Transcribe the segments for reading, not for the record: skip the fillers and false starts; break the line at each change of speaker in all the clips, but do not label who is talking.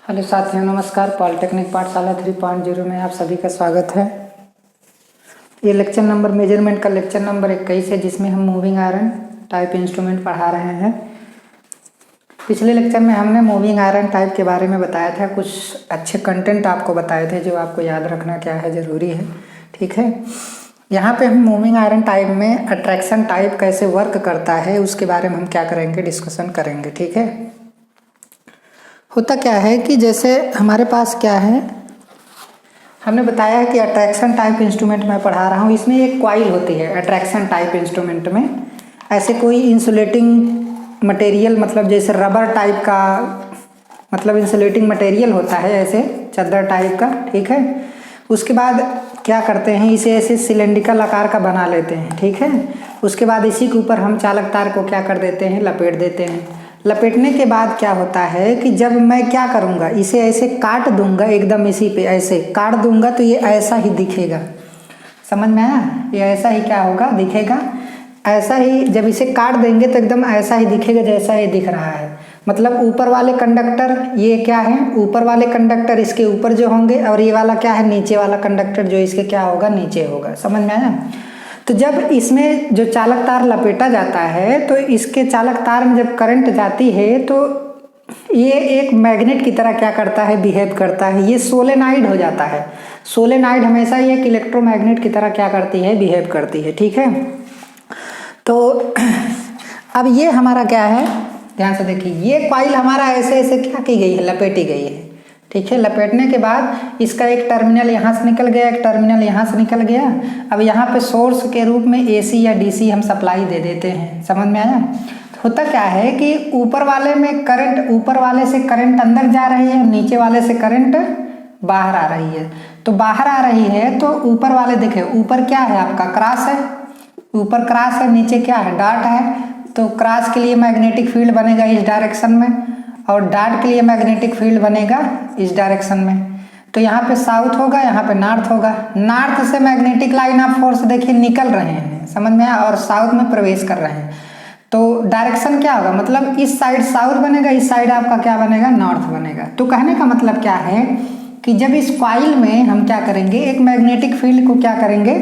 Hello साथियों, नमस्कार। Polytechnic पाठशाला 3.0 में आप सभी का स्वागत है। ये लेक्चर नंबर मेजरमेंट का लेक्चर नंबर 21 है, जिसमें हम मूविंग आयरन टाइप इंस्ट्रूमेंट पढ़ा रहे हैं। पिछले लेक्चर में हमने मूविंग आयरन टाइप के बारे में बताया था, कुछ अच्छे कंटेंट आपको बताए थे जो आपको याद रखना क्या है, ज़रूरी है। ठीक है, यहाँ पे हम मूविंग आयरन टाइप में अट्रैक्शन टाइप कैसे वर्क करता है उसके बारे में हम क्या करेंगे, डिस्कशन करेंगे। ठीक है, होता क्या है कि जैसे हमारे पास क्या है, हमने बताया है कि अट्रैक्शन टाइप इंस्ट्रूमेंट मैं पढ़ा रहा हूँ, इसमें एक कॉइल होती है। अट्रैक्शन टाइप इंस्ट्रूमेंट में ऐसे कोई इंसुलेटिंग मटेरियल, मतलब जैसे रबर टाइप का, मतलब इंसुलेटिंग मटेरियल होता है, ऐसे चादर टाइप का। ठीक है, उसके बाद क्या करते हैं, इसे ऐसे सिलेंड्रिकल आकार का बना लेते हैं। ठीक है, उसके बाद इसी के ऊपर हम चालक तार को क्या कर देते हैं, लपेट देते हैं। लपेटने के बाद क्या होता है कि जब मैं क्या करूँगा, इसे ऐसे काट दूंगा, एकदम इसी पे ऐसे काट दूंगा तो ये ऐसा ही दिखेगा। समझ में आया? ये ऐसा ही क्या होगा, दिखेगा ऐसा ही। जब इसे काट देंगे तो एकदम ऐसा ही दिखेगा जैसा ये दिख रहा है। मतलब ऊपर वाले कंडक्टर ये क्या है, ऊपर वाले कंडक्टर इसके ऊपर जो होंगे, और ये वाला क्या है, नीचे वाला कंडक्टर जो इसके क्या होगा, नीचे होगा। समझ में आया? तो जब इसमें जो चालक तार लपेटा जाता है तो इसके चालक तार में जब करंट जाती है तो ये एक मैग्नेट की तरह क्या करता है, बिहेव करता है। ये सोलेनाइड हो जाता है। सोलेनाइड हमेशा ये एक इलेक्ट्रोमैग्नेट की तरह क्या करती है, बिहेव करती है। ठीक है, तो अब ये हमारा क्या है, ध्यान से देखिए, ये कॉइल हमारा ऐसे ऐसे क्या की गई है, लपेटी गई है। ठीक है, लपेटने के बाद इसका एक टर्मिनल यहाँ से निकल गया, एक टर्मिनल यहाँ से निकल गया। अब यहाँ पे सोर्स के रूप में एसी या डीसी हम सप्लाई दे देते हैं। समझ में आया? तो होता क्या है कि ऊपर वाले में करंट, ऊपर वाले से करंट अंदर जा रही है, नीचे वाले से करंट बाहर आ रही है। तो बाहर आ रही है तो ऊपर वाले देखे, ऊपर क्या है आपका, क्रॉस है, ऊपर क्रॉस है, नीचे क्या है, डॉट है। तो क्रॉस के लिए मैग्नेटिक फील्ड बनेगा इस डायरेक्शन में, और डॉट के लिए मैग्नेटिक फील्ड बनेगा इस डायरेक्शन में। तो यहाँ पे साउथ होगा, यहाँ पे नॉर्थ होगा। नॉर्थ से मैग्नेटिक लाइन ऑफ फोर्स देखिए निकल रहे हैं, समझ में आया, और साउथ में प्रवेश कर रहे हैं। तो डायरेक्शन क्या होगा, मतलब इस साइड साउथ बनेगा, इस साइड आपका क्या बनेगा, नॉर्थ बनेगा। तो कहने का मतलब क्या है कि जब इस कॉइल में हम क्या करेंगे, एक मैग्नेटिक फील्ड को क्या करेंगे,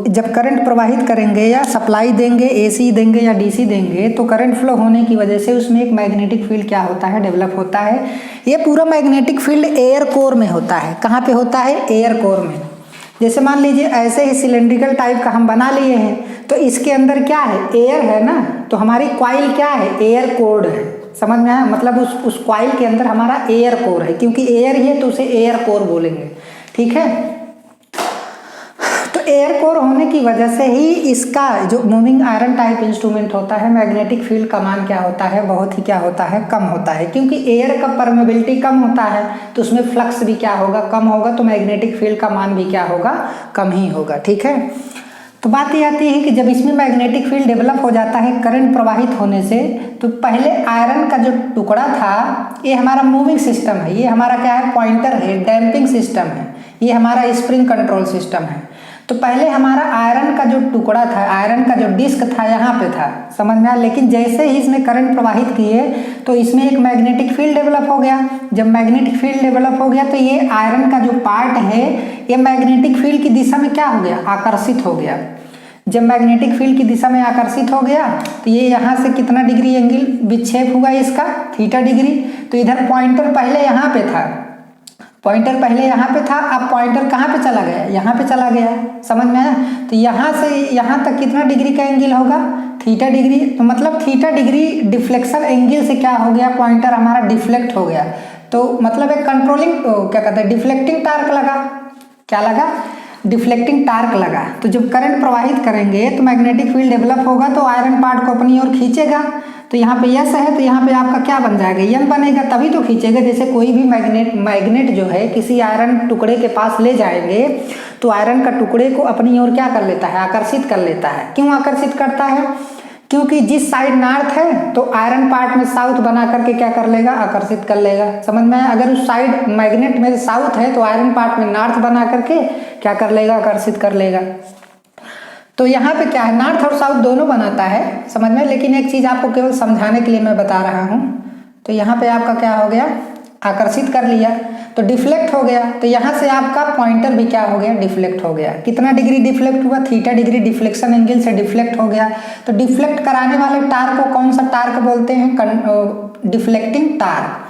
जब करंट प्रवाहित करेंगे या सप्लाई देंगे, एसी देंगे या डीसी देंगे, तो करंट फ्लो होने की वजह से उसमें एक मैग्नेटिक फील्ड क्या होता है, डेवलप होता है। ये पूरा मैग्नेटिक फील्ड एयर कोर में होता है। कहाँ पे होता है, एयर कोर में। जैसे मान लीजिए ऐसे ही सिलेंड्रिकल टाइप का हम बना लिए हैं, तो इसके अंदर क्या है, एयर है ना, तो हमारी कॉइल क्या है, एयर कोर्ड है। समझ में आया? मतलब उस कॉइल के अंदर हमारा एयर कोर है, क्योंकि एयर ही है तो उसे एयर कोर बोलेंगे। ठीक है, एयर कोर होने की वजह से ही इसका जो मूविंग आयरन टाइप इंस्ट्रूमेंट होता है, मैग्नेटिक फील्ड का मान क्या होता है, बहुत ही क्या होता है, कम होता है। क्योंकि एयर का परमेबिलिटी कम होता है तो उसमें फ्लक्स भी क्या होगा, कम होगा, तो मैग्नेटिक फील्ड का मान भी क्या होगा, कम ही होगा। ठीक है, तो बात ये आती है कि जब इसमें मैग्नेटिक फील्ड डेवलप हो जाता है करंट प्रवाहित होने से, तो पहले आयरन का जो टुकड़ा था, ये हमारा मूविंग सिस्टम है, ये हमारा क्या है, पॉइंटर है, डैम्पिंग सिस्टम है, ये हमारा स्प्रिंग कंट्रोल सिस्टम है। तो पहले हमारा आयरन का जो टुकड़ा था, आयरन का जो डिस्क था, यहाँ पे था। समझ में आया? लेकिन जैसे ही इसमें करंट प्रवाहित किए तो इसमें एक मैग्नेटिक फील्ड डेवलप हो गया। जब मैग्नेटिक फील्ड डेवलप हो गया तो ये आयरन का जो पार्ट है, ये मैग्नेटिक फील्ड की दिशा में क्या हो गया, आकर्षित हो गया। जब मैग्नेटिक फील्ड की दिशा में आकर्षित हो गया तो ये यहाँ से कितना डिग्री एंगल विक्षेप हुआ इसका, थीटा डिग्री। तो इधर पॉइंटर पहले यहाँ पे था, पॉइंटर पहले यहाँ पे था, अब पॉइंटर कहाँ पे चला गया, यहाँ पे चला गया। समझ में आया? तो यहाँ से यहाँ तक कितना डिग्री का एंगल होगा, थीटा डिग्री। तो मतलब थीटा डिग्री डिफ्लेक्शन एंगल से क्या हो गया, पॉइंटर हमारा डिफ्लेक्ट हो गया। तो मतलब एक कंट्रोलिंग क्या कहते हैं, डिफ्लेक्टिंग टार्क लगा। क्या लगा, डिफ्लेक्टिंग टार्क लगा। तो जब करंट प्रवाहित करेंगे तो मैग्नेटिक फील्ड डेवलप होगा तो आयरन पार्ट को अपनी ओर खींचेगा। तो यहाँ पे यस है तो यहाँ पे आपका क्या बन जाएगा, यन बनेगा, तभी तो खींचेगा। जैसे कोई भी मैग्नेट जो है किसी आयरन टुकड़े के पास ले जाएंगे तो आयरन का टुकड़े को अपनी ओर क्या कर लेता है, आकर्षित कर लेता है। क्यों आकर्षित करता है, क्योंकि जिस साइड नॉर्थ है तो आयरन पार्ट में साउथ बना करके क्या कर लेगा, आकर्षित कर लेगा। समझ में आया? अगर उस साइड मैग्नेट में साउथ है तो आयरन पार्ट में नॉर्थ बना करके क्या कर लेगा, आकर्षित कर लेगा। तो यहाँ पे क्या है, नॉर्थ और साउथ दोनों बनाता है, समझ में। लेकिन एक चीज़ आपको केवल समझाने के लिए मैं बता रहा हूँ। तो यहाँ पे आपका क्या हो गया, आकर्षित कर लिया तो डिफ्लेक्ट हो गया, तो यहाँ से आपका पॉइंटर भी क्या हो गया, डिफ्लेक्ट हो गया। कितना डिग्री डिफ्लेक्ट हुआ, थीटा डिग्री डिफ्लेक्शन एंगल से डिफ्लेक्ट हो गया। तो डिफ्लेक्ट कराने वाले टार्क को कौन सा टार्क बोलते हैं, डिफ्लेक्टिंग टार्क।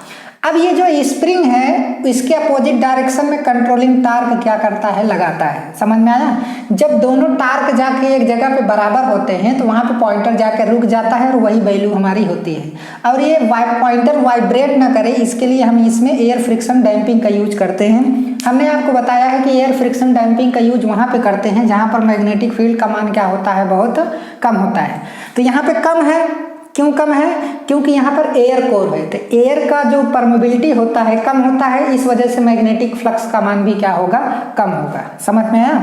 अब ये जो स्प्रिंग है इसके अपोजिट डायरेक्शन में कंट्रोलिंग टार्क क्या करता है, लगाता है। समझ में आया। जब दोनों टार्क जाके एक जगह पे बराबर होते हैं तो वहाँ पे पॉइंटर जाके रुक जाता है और वही वैल्यू हमारी होती है। और ये पॉइंटर वाइब्रेट ना करे इसके लिए हम इसमें एयर फ्रिक्शन डैम्पिंग का यूज करते हैं। हमने आपको बताया है कि एयर फ्रिक्शन डैम्पिंग का यूज वहाँ पे करते हैं जहाँ पर मैग्नेटिक फील्ड का मान क्या होता है, बहुत कम होता है। तो यहाँ पे कम है, क्यों कम है, क्योंकि यहाँ पर एयर कोर है, तो एयर का जो परमेबिलिटी होता है कम होता है, इस वजह से मैग्नेटिक फ्लक्स का मान भी क्या होगा, कम होगा। समझ में आया।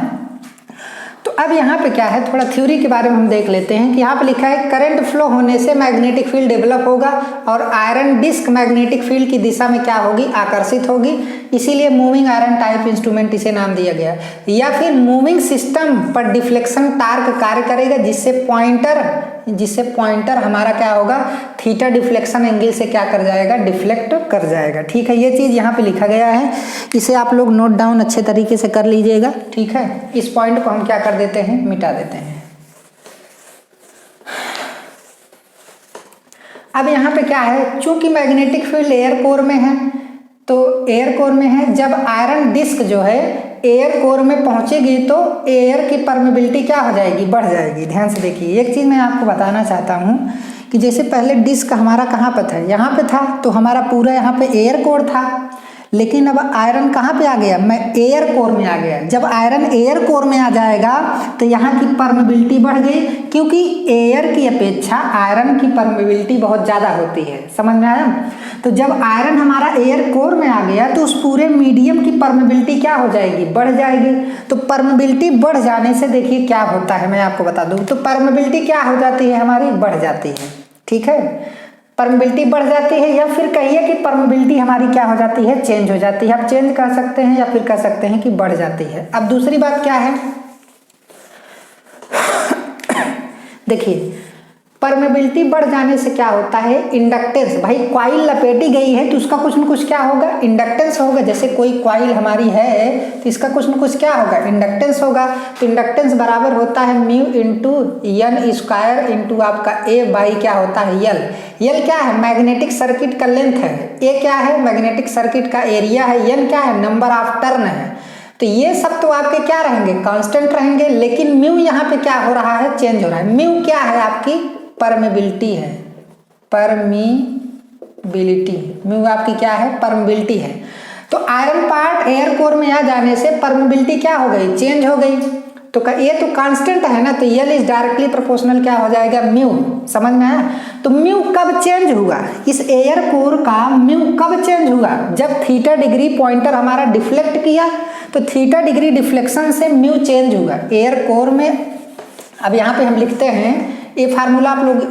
तो अब यहाँ पे क्या है, थोड़ा थ्योरी के बारे में हम देख लेते हैं कि यहाँ पे लिखा है करंट फ्लो होने से मैग्नेटिक फील्ड डेवलप होगा और आयरन डिस्क मैग्नेटिक फील्ड की दिशा में क्या होगी, आकर्षित होगी, इसीलिए मूविंग आयरन टाइप इंस्ट्रूमेंट इसे नाम दिया गया। या फिर मूविंग सिस्टम पर डिफ्लेक्शन टार्क कार्य करेगा जिससे पॉइंटर हमारा क्या होगा, थीटा डिफ्लेक्शन एंगल से क्या कर जाएगा, डिफ्लेक्ट कर जाएगा। ठीक है, ये चीज़ यहाँ पे लिखा गया है, इसे आप लोग नोट डाउन अच्छे तरीके से कर लीजिएगा। ठीक है, इस पॉइंट को हम क्या कर देते हैं, मिटा देते हैं। अब यहाँ पे क्या है, चूंकि मैग्नेटिक फील्ड एयर कोर में है, तो एयर कोर में है, जब आयरन डिस्क जो है एयर कोर में पहुंचेगी तो एयर की परमेबिलिटी क्या हो जाएगी, बढ़ जाएगी। ध्यान से देखिए, एक चीज़ मैं आपको बताना चाहता हूँ कि जैसे पहले डिस्क हमारा कहाँ पर था, यहाँ पे था, तो हमारा पूरा यहाँ पे एयर कोर था, लेकिन अब आयरन कहाँ पे आ गया, मैं एयर कोर में आ गया। जब आयरन एयर कोर में आ जाएगा तो यहाँ की परमेबिलिटी बढ़ गई, क्योंकि एयर की अपेक्षा आयरन की परमेबिलिटी बहुत ज़्यादा होती है। समझ में आया। तो जब आयरन हमारा एयर कोर में आ गया तो उस पूरे मीडियम की परमेबिलिटी क्या हो जाएगी, बढ़ जाएगी। तो परमेबिलिटी बढ़ जाने से देखिए क्या होता है, मैं आपको बता दूँ। तो परमेबिलिटी क्या हो जाती है, हमारी बढ़ जाती है। ठीक है, परमेबिलिटी बढ़ जाती है, या फिर कहिए कि परमेबिलिटी हमारी क्या हो जाती है, चेंज हो जाती है। आप चेंज कर सकते हैं या फिर कह सकते हैं कि बढ़ जाती है। अब दूसरी बात क्या है, देखिए परमेबिलिटी बढ़ जाने से क्या होता है, इंडक्टेंस। भाई कॉइल लपेटी गई है तो उसका कुछ न कुछ क्या होगा, इंडक्टेंस होगा। जैसे कोई कॉइल हमारी है तो इसका कुछ न कुछ क्या होगा, इंडक्टेंस होगा। तो इंडक्टेंस बराबर होता है mu into N square into आपका ए बाई क्या होता है, यल। यल क्या है, मैग्नेटिक सर्किट का लेंथ है। ए क्या है, मैग्नेटिक सर्किट का एरिया है। एन क्या है, नंबर ऑफ टर्न है। तो ये सब तो आपके क्या रहेंगे, कांस्टेंट रहेंगे, लेकिन म्यू यहाँ पे क्या हो रहा है, चेंज हो रहा है। म्यू क्या है, आपकी परमेबिलिटी है। परमीबिलिटी, म्यू आपकी क्या है, परमेबिलिटी है। तो आयरन पार्ट एयर कोर में आ जाने से परमेबिलिटी क्या हो गई, चेंज हो गई। तो ये तो कांस्टेंट है ना, तो यल इज डायरेक्टली प्रोपोर्शनल क्या हो जाएगा, म्यू। समझ में आया। तो म्यू कब चेंज हुआ, इस एयर कोर का म्यू कब चेंज हुआ, जब थीटा डिग्री पॉइंटर हमारा डिफ्लेक्ट किया, तो थीटा डिग्री डिफ्लेक्शन से म्यू चेंज हुआ एयर कोर में। अब यहाँ पे हम लिखते हैं, ये फार्मूला आप लोग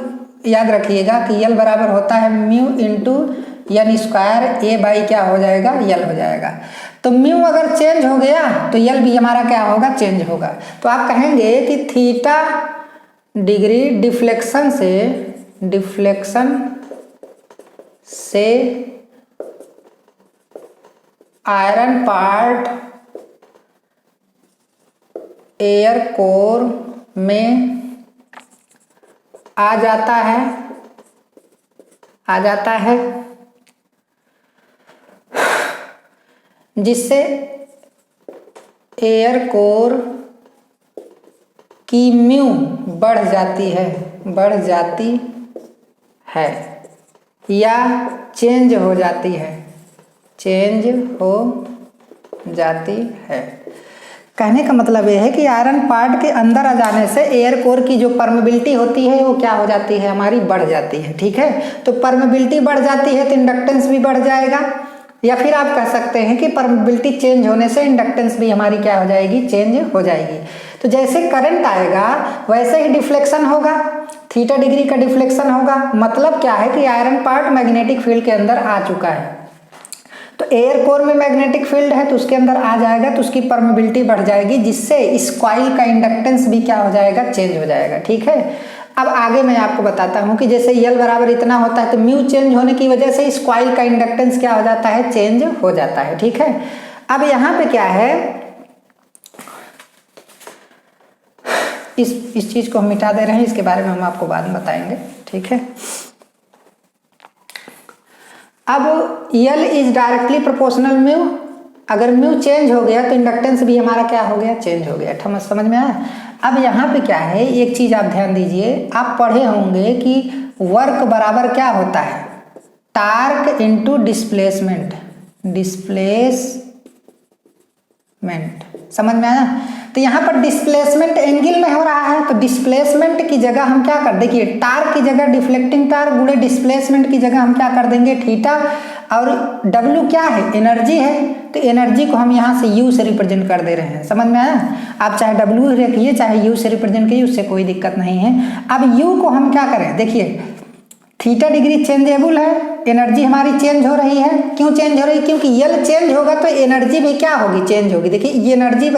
याद रखिएगा कि यल बराबर होता है mu into N square A by क्या हो जाएगा, यल हो जाएगा। तो म्यू अगर चेंज हो गया तो यल भी हमारा क्या होगा, चेंज होगा। तो आप कहेंगे कि थीटा डिग्री डिफ्लेक्शन से आयरन पार्ट एयर कोर में आ जाता है, जिससे एयर कोर की म्यू बढ़ जाती है या चेंज हो जाती है। कहने का मतलब यह है कि आयरन पार्ट के अंदर आ जाने से एयर कोर की जो परमेबिलिटी होती है वो क्या हो जाती है, हमारी बढ़ जाती है। ठीक है, तो परमेबिलिटी बढ़ जाती है तो इंडक्टेंस भी बढ़ जाएगा, या फिर आप कह सकते हैं कि परमेबिलिटी चेंज होने से इंडक्टेंस भी हमारी क्या हो जाएगी, चेंज हो जाएगी। तो जैसे करंट आएगा वैसे ही डिफ्लेक्शन होगा, थीटा डिग्री का डिफ्लेक्शन होगा। मतलब क्या है कि आयरन पार्ट मैग्नेटिक फील्ड के अंदर आ चुका है, तो एयर कोर में मैग्नेटिक फील्ड है तो उसके अंदर आ जाएगा, तो उसकी परमेबिलिटी बढ़ जाएगी, जिससे इस कॉइल का इंडक्टेंस भी क्या हो जाएगा, चेंज हो जाएगा। ठीक है, अब आगे मैं आपको बताता हूँ कि जैसे यल बराबर इतना होता है तो म्यू चेंज होने की वजह से इस कॉइल का इंडक्टेंस क्या हो जाता है, चेंज हो जाता है। ठीक है, अब यहाँ पे क्या है, इस चीज को हम मिटा दे रहे हैं, इसके बारे में हम आपको बाद में बताएंगे। ठीक है, अब L is directly proportional mu, अगर म्यू चेंज हो गया तो इंडक्टेंस भी हमारा क्या हो गया, चेंज हो गया। समझ में आया। अब यहाँ पे क्या है, एक चीज आप ध्यान दीजिए, आप पढ़े होंगे कि वर्क बराबर क्या होता है, टार्क इनटू डिस्प्लेसमेंट, डिस्प्लेसमेंट। समझ में आया। तो यहाँ पर डिस्प्लेसमेंट एंगल में हो रहा है, तो डिस्प्लेसमेंट की जगह हम क्या कर, देखिए टार्क की जगह डिफ्लेक्टिंग टार्क गुणे डिस्प्लेसमेंट की जगह हम क्या कर देंगे, थीटा, और W क्या है, एनर्जी है, तो एनर्जी को हम यहाँ से U से रिप्रेजेंट कर दे रहे हैं। समझ में आया। आप चाहे W रखिए चाहे U से रिप्रेजेंट कीजिए, उससे कोई दिक्कत नहीं है। अब U को हम क्या करें, देखिए थीटा डिग्री चेंजेबल है, एनर्जी हमारी चेंज हो रही है। क्यों चेंज हो रही है, क्योंकि यल चेंज होगा तो एनर्जी भी क्या होगी, चेंज होगी। देखिए ये एनर्जी,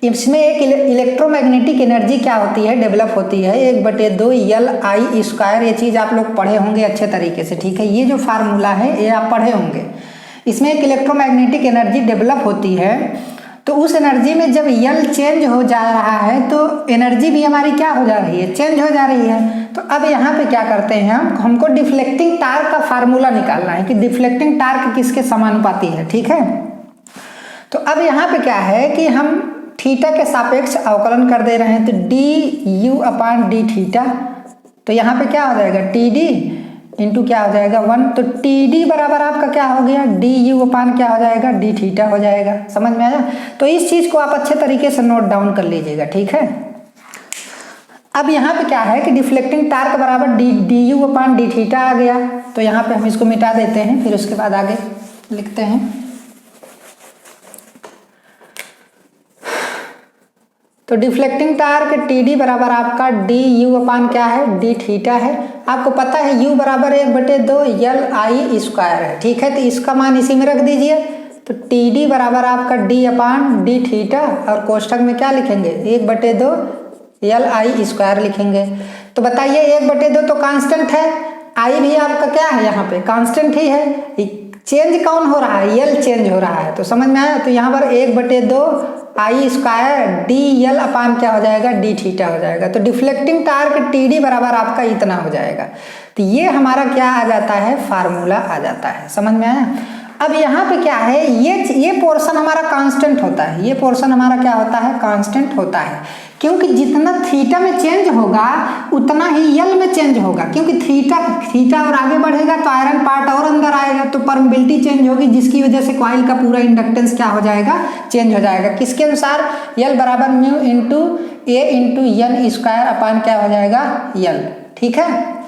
इसमें एक इलेक्ट्रोमैग्नेटिक एनर्जी क्या होती है, डेवलप होती है, 1/2 LI²। ये चीज़ आप लोग पढ़े होंगे अच्छे तरीके से। ठीक है, ये जो फार्मूला है ये आप पढ़े होंगे, इसमें एक इलेक्ट्रोमैग्नेटिक एनर्जी डेवलप होती है। तो उस एनर्जी में जब यल चेंज हो जा रहा है तो एनर्जी भी हमारी क्या हो जा रही है, चेंज हो जा रही है। तो अब यहाँ पे क्या करते हैं हम, हमको डिफ्लेक्टिंग टार्क का फार्मूला निकालना है कि डिफ्लेक्टिंग टार्क किसके समानुपाती है। ठीक है, तो अब यहाँ पे क्या है कि हम थीटा के सापेक्ष अवकलन कर दे रहे हैं, तो du/d थीटा, तो यहाँ पे क्या हो जाएगा, TD इंटू क्या हो जाएगा 1, तो TD बराबर आपका क्या हो गया, du/ क्या हो जाएगा, d थीटा हो जाएगा। समझ में आया। तो इस चीज को आप अच्छे तरीके से नोट डाउन कर लीजिएगा। ठीक है, अब यहाँ पे क्या है कि डिफ्लेक्टिंग टार्क बराबर du/d थीटा आ गया, तो यहाँ पे हम इसको मिटा देते हैं, फिर उसके बाद आगे लिखते हैं। तो डिफ्लेक्टिंग टार्क TD बराबर आपका du/ क्या है, d थीटा है। आपको पता है u बराबर 1/2 LI² है। ठीक है, तो इसका मान इसी में रख दीजिए, तो TD बराबर आपका d/d थीटा, और कोष्ठक में क्या लिखेंगे, 1/2 LI² लिखेंगे। तो बताइए 1/2 तो कांस्टेंट है, I भी आपका क्या है, यहाँ पे कांस्टेंट ही है, चेंज कौन हो रहा है, यल चेंज हो रहा है। तो समझ में आया। तो यहाँ पर 1/2 I² dL/ क्या हो जाएगा, d थीटा हो जाएगा। तो डिफ्लेक्टिंग टार्क TD बराबर आपका इतना हो जाएगा। तो ये हमारा क्या आ जाता है, फार्मूला आ जाता है। समझ में आया। अब यहाँ पे क्या है, ये पोर्शन हमारा कांस्टेंट होता है, ये पोर्शन हमारा क्या होता है, कांस्टेंट होता है, क्योंकि जितना थीटा में चेंज होगा उतना ही यल में चेंज होगा, क्योंकि थीटा और आगे बढ़ेगा तो आयरन पार्ट और अंदर आएगा, तो परमिबिलिटी चेंज होगी, जिसकी वजह से कॉइल का पूरा इंडक्टेंस क्या हो जाएगा, चेंज हो जाएगा। किसके अनुसार, यल बराबर म्यू इंटू ए इंटू n² क्या हो जाएगा, यल। ठीक है,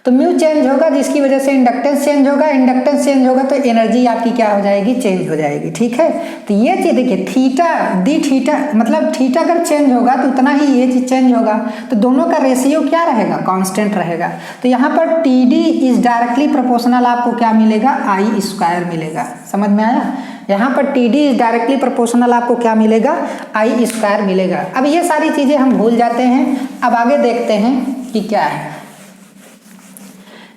तो म्यू चेंज होगा जिसकी वजह से इंडक्टेंस चेंज होगा, इंडक्टेंस चेंज होगा तो एनर्जी आपकी क्या हो जाएगी, चेंज हो जाएगी। ठीक है, तो ये चीज देखिए थीटा डी थीटा, मतलब थीटा अगर चेंज होगा तो उतना ही ये चीज चेंज होगा, तो दोनों का रेशियो क्या रहेगा, कांस्टेंट रहेगा। तो यहाँ पर TD इज डायरेक्टली प्रोपोर्शनल आपको क्या मिलेगा, I² मिलेगा। समझ में आया। यहाँ पर TD इज डायरेक्टली प्रोपोर्शनल आपको क्या मिलेगा, I² मिलेगा। अब ये सारी चीजें हम भूल जाते हैं, अब आगे देखते हैं कि क्या है।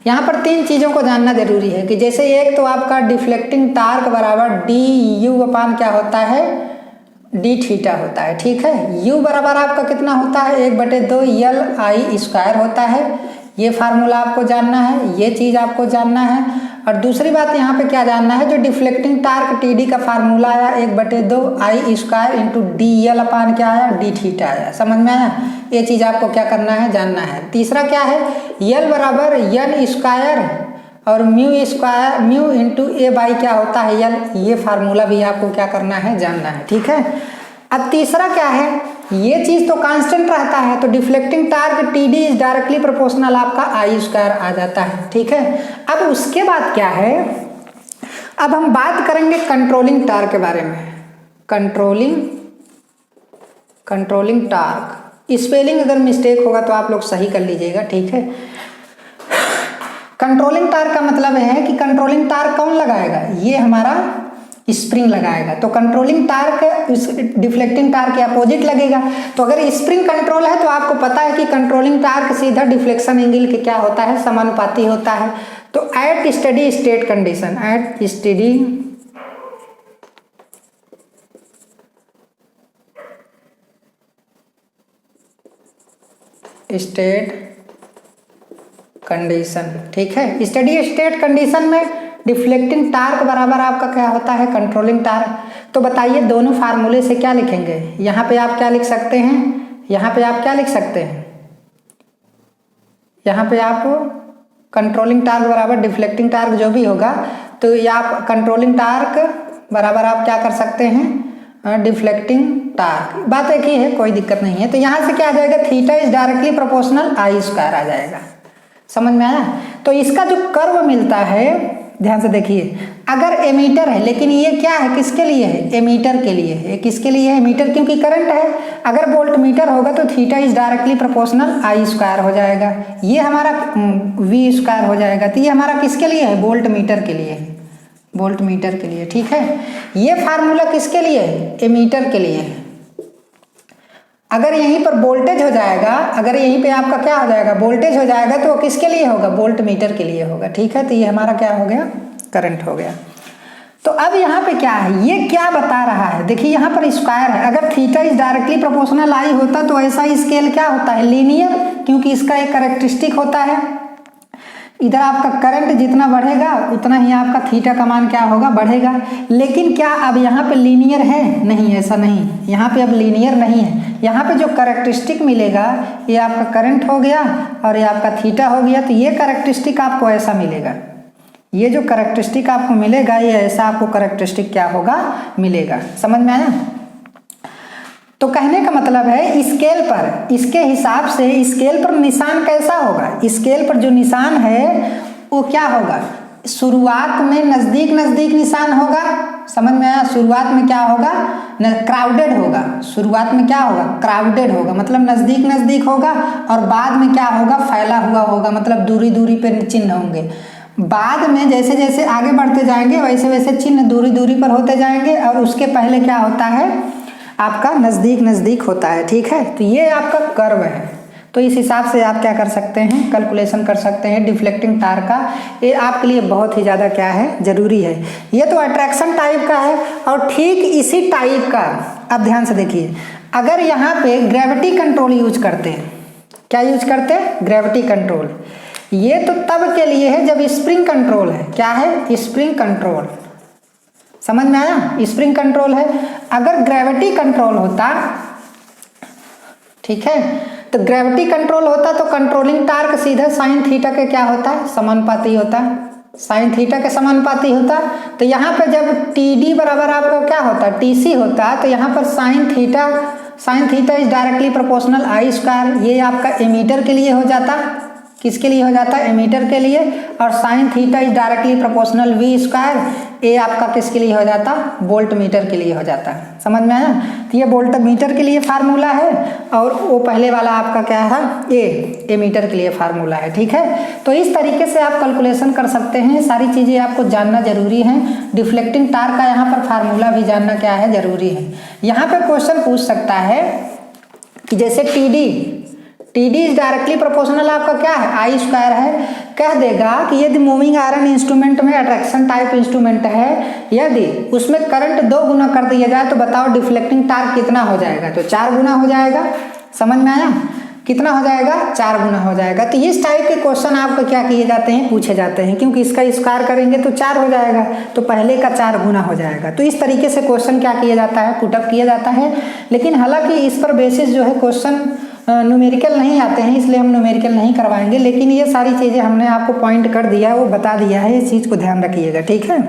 यहाँ पर 3 चीज़ों को जानना जरूरी है कि जैसे एक तो आपका डिफ्लेक्टिंग टार्क बराबर du/ क्या होता है, d थीटा होता है। ठीक है, u बराबर आपका कितना होता है, 1/2 LI² होता है। ये फार्मूला आपको जानना है, ये चीज़ आपको जानना है। और दूसरी बात यहाँ पे क्या जानना है, जो डिफ्लेक्टिंग टार्क TD का फार्मूला आया 1/2 I² इंटू dL/ क्या आया, d थीटा आया। समझ में आया। ये चीज़ आपको क्या करना है, जानना है। तीसरा क्या है, L बराबर n² और म्यू इंटू A/ क्या होता है, L। ये फार्मूला भी आपको क्या करना है, जानना है। ठीक है, अब तीसरा क्या है, ये चीज तो कांस्टेंट रहता है, तो deflecting torque TD is directly proportional आपका I² आ जाता है। ठीक है, अब उसके बाद क्या है, अब हम बात करेंगे कंट्रोलिंग टार्क के बारे में। कंट्रोलिंग टार्क, स्पेलिंग अगर मिस्टेक होगा तो आप लोग सही कर लीजिएगा। ठीक है, कंट्रोलिंग टार्क का मतलब है कि कंट्रोलिंग टार्क कौन लगाएगा, ये हमारा स्प्रिंग लगाएगा तो कंट्रोलिंग टार्क इस डिफ्लेक्टिंग टार्क के अपोजिट लगेगा। तो अगर स्प्रिंग कंट्रोल है तो आपको पता है कि कंट्रोलिंग टार्क सीधा डिफ्लेक्शन एंगल के क्या होता है, समानुपाती होता है। तो at steady state condition, at steady state condition, ठीक है, स्टेडी स्टेट कंडीशन में डिफ्लेक्टिंग टार्क बराबर आपका क्या होता है, कंट्रोलिंग टार्क। तो बताइए दोनों फार्मूले से क्या लिखेंगे, यहाँ पे आप क्या लिख सकते हैं, यहाँ पे आप क्या लिख सकते हैं, यहाँ पे आप कंट्रोलिंग टार्क बराबर डिफ्लेक्टिंग टार्क जो भी होगा, तो ये आप कंट्रोलिंग टार्क बराबर आप क्या कर सकते हैं, डिफ्लेक्टिंग टार्क, बात एक ही है, कोई दिक्कत नहीं है। तो यहाँ से क्या आ जाएगा, theta is directly proportional I square आ जाएगा, समझ में आया। तो इसका जो कर्व मिलता है, ध्यान से देखिए, अगर एमीटर है, लेकिन ये क्या है, किसके लिए है, एमीटर के लिए है, किसके लिए है, एमीटर, क्योंकि करंट है। अगर वोल्ट मीटर होगा तो theta is directly proportional I square हो जाएगा, ये हमारा वी स्क्वायर हो जाएगा। तो ये हमारा किसके लिए है, वोल्ट मीटर के लिए है, वोल्ट मीटर के लिए, ठीक है। ये फार्मूला किसके लिए है, एमीटर के लिए है। अगर यहीं पर वोल्टेज हो जाएगा, अगर यहीं पे आपका क्या हो जाएगा, वोल्टेज हो जाएगा, तो वो किसके लिए होगा, वोल्ट मीटर के लिए होगा, ठीक है। तो ये हमारा क्या हो गया, करंट हो गया। तो अब यहाँ पे क्या है, ये क्या बता रहा है, देखिए यहाँ पर स्क्वायर है, अगर थीटा इज डायरेक्टली प्रोपोर्शनल आई होता तो ऐसा स्केल क्या होता है, लीनियर, क्योंकि इसका एक कैरेक्टरिस्टिक होता है, इधर आपका करंट जितना बढ़ेगा उतना ही आपका थीटा का मान क्या होगा, बढ़ेगा। लेकिन क्या अब यहाँ पे लीनियर है, नहीं, ऐसा नहीं, यहाँ पे अब लीनियर नहीं है। यहाँ पे जो कैरेक्टरिस्टिक मिलेगा ये आपका करंट हो गया और ये आपका थीटा हो गया। तो ये कैरेक्टरिस्टिक आपको ऐसा मिलेगा, ये जो कैरेक्टरिस्टिक आपको मिलेगा ये ऐसा आपको कैरेक्टरिस्टिक क्या होगा, मिलेगा, समझ में आया। तो कहने का मतलब है स्केल पर, इसके हिसाब से स्केल पर निशान कैसा होगा, स्केल पर जो निशान है वो क्या होगा, शुरुआत में नजदीक नजदीक निशान होगा, समझ में आया। शुरुआत में क्या होगा, क्राउडेड होगा, शुरुआत में क्या होगा, क्राउडेड होगा, मतलब नजदीक नजदीक होगा, और बाद में क्या होगा, फैला हुआ होगा, मतलब दूरी दूरी पे चिन्ह होंगे। बाद में जैसे जैसे आगे बढ़ते जाएंगे वैसे वैसे चिन्ह दूरी दूरी पर होते जाएंगे, और उसके पहले क्या होता है, आपका नज़दीक नज़दीक होता है, ठीक है। तो ये आपका कर्व है। तो इस हिसाब से आप क्या कर सकते हैं, कैलकुलेशन कर सकते हैं डिफ्लेक्टिंग टार्क का। ये आपके लिए बहुत ही ज़्यादा क्या है, ज़रूरी है। ये तो अट्रैक्शन टाइप का है, और ठीक इसी टाइप का अब ध्यान से देखिए, अगर यहाँ पे ग्रेविटी कंट्रोल यूज करते हैं, क्या यूज करते हैं, ग्रेविटी कंट्रोल। ये तो तब के लिए है जब स्प्रिंग कंट्रोल है, क्या है, स्प्रिंग कंट्रोल, समझ में आया, स्प्रिंग कंट्रोल है। अगर ग्रेविटी कंट्रोल होता, ठीक है, तो ग्रेविटी कंट्रोल होता तो कंट्रोलिंग टार्क सीधा साइन थीटा के क्या होता है, समानुपाती होता, साइन थीटा के समानुपाती होता। तो यहाँ पे जब टी डी बराबर आपका क्या होता, टी सी होता, तो यहाँ पर sign theta is directly proportional I square, ये आपका एमीटर के लिए हो जाता, किसके लिए हो जाता है, एमीटर के लिए। और sine theta is directly proportional V square, ये आपका किसके लिए हो जाता, वोल्ट मीटर के लिए हो जाता है, समझ में आया। तो ये वोल्ट मीटर के लिए फार्मूला है, और वो पहले वाला आपका क्या है, ये एमीटर के लिए फार्मूला है, ठीक है। तो इस तरीके से आप कैलकुलेशन कर सकते हैं, सारी चीज़ें आपको जानना जरूरी है। डिफ्लेक्टिंग टार्क का यहाँ पर फार्मूला भी जानना क्या है, जरूरी है। यहाँ पे क्वेश्चन पूछ सकता है कि जैसे T D is directly proportional आपका क्या है, आई स्क्वायर है, कह देगा कि यदि मूविंग आयरन इंस्ट्रूमेंट में अट्रैक्शन टाइप इंस्ट्रूमेंट है, यदि उसमें करंट 2 गुना कर दिया जाए तो बताओ डिफ्लेक्टिंग टार्क कितना हो जाएगा, तो 4 गुना हो जाएगा, समझ में आया, कितना हो जाएगा, 4 गुना हो जाएगा। तो इस टाइप के क्वेश्चन आपको क्या किए जाते हैं, पूछे जाते हैं, क्योंकि इसका स्क्वायर करेंगे तो 4 हो जाएगा, तो पहले का 4 गुना हो जाएगा। तो इस तरीके से क्वेश्चन क्या किया जाता है, पुटअप किया जाता है। लेकिन हालांकि इस पर बेसिस जो है क्वेश्चन न्यूमेरिकल नहीं आते हैं, इसलिए हम न्यूमेरिकल नहीं करवाएंगे, लेकिन ये सारी चीज़ें हमने आपको पॉइंट कर दिया है, वो बता दिया है, इस चीज़ को ध्यान रखिएगा, ठीक है।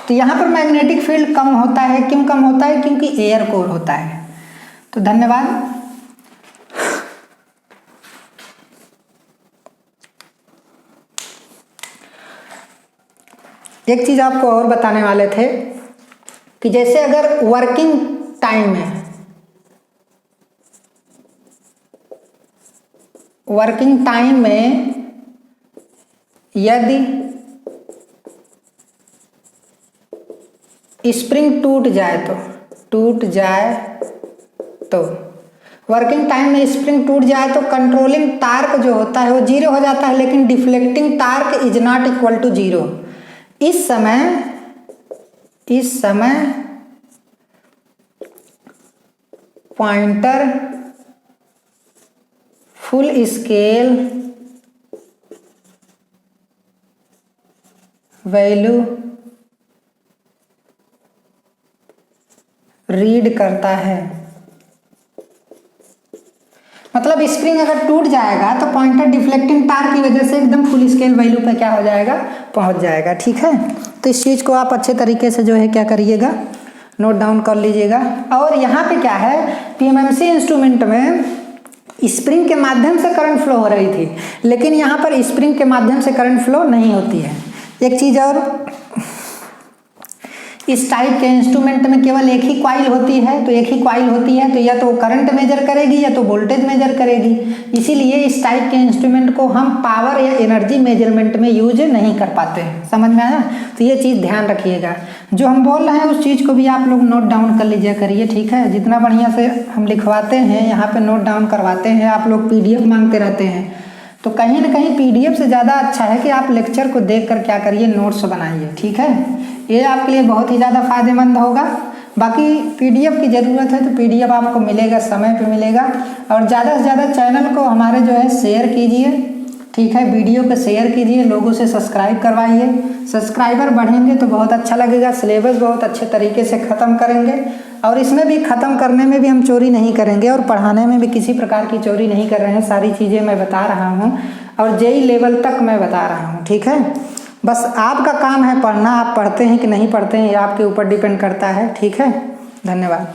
तो यहाँ पर मैग्नेटिक फील्ड कम होता है, क्यों कम होता है, क्योंकि एयर कोर होता है। तो धन्यवाद। एक चीज़ आपको और बताने वाले थे कि जैसे अगर वर्किंग टाइम में यदि स्प्रिंग टूट जाए तो वर्किंग टाइम में स्प्रिंग टूट जाए तो कंट्रोलिंग टार्क जो होता है वो 0 हो जाता है, लेकिन deflecting torque is not equal to 0। इस समय pointer full scale value read करता है। मतलब स्प्रिंग अगर टूट जाएगा तो पॉइंटर डिफ्लेक्टिंग टार्क की वजह से एकदम फुल स्केल वैल्यू पे क्या हो जाएगा, पहुंच जाएगा। ठीक है, तो इस चीज़ को आप अच्छे तरीके से जो है क्या करिएगा, नोट डाउन कर लीजिएगा। और यहाँ पे क्या है, पीएमएमसी इंस्ट्रूमेंट में स्प्रिंग के माध्यम से करंट फ्लो हो रही थी, लेकिन यहाँ पर स्प्रिंग के माध्यम से करंट फ्लो नहीं होती है। एक चीज़ और, इस टाइप के इंस्ट्रूमेंट में केवल एक ही कॉइल होती है, तो एक ही कॉइल होती है तो या तो करंट मेजर करेगी या तो वोल्टेज मेजर करेगी। इसीलिए इस टाइप के इंस्ट्रूमेंट को हम पावर या एनर्जी मेजरमेंट में यूज नहीं कर पाते हैं। समझ में आया? तो ये चीज़ ध्यान रखिएगा। जो हम बोल रहे हैं उस चीज़ को भी आप लोग नोट डाउन कर लीजिए करिए। ठीक है, जितना बढ़िया से हम लिखवाते हैं, यहाँ पर नोट डाउन करवाते हैं, आप लोग PDF मांगते रहते हैं, तो कहीं ना कहीं PDF से ज़्यादा अच्छा है कि आप लेक्चर को देख कर क्या करिए, नोट्स बनाइए। ठीक है, ये आपके लिए बहुत ही ज़्यादा फायदेमंद होगा। बाकी PDF की ज़रूरत है तो PDF आपको मिलेगा, समय पे मिलेगा। और ज़्यादा से ज़्यादा चैनल को हमारे जो है शेयर कीजिए। ठीक है, वीडियो को शेयर कीजिए, लोगों से सब्सक्राइब करवाइए। सब्सक्राइबर बढ़ेंगे तो बहुत अच्छा लगेगा, सिलेबस बहुत अच्छे तरीके से ख़त्म करेंगे। और इसमें भी ख़त्म करने में भी हम चोरी नहीं करेंगे और पढ़ाने में भी किसी प्रकार की चोरी नहीं कर रहे हैं। सारी चीज़ें मैं बता रहा हूँ और JEE लेवल तक मैं बता रहा हूँ। ठीक है, बस आपका काम है पढ़ना। आप पढ़ते हैं कि नहीं पढ़ते हैं ये आपके ऊपर डिपेंड करता है। ठीक है, धन्यवाद।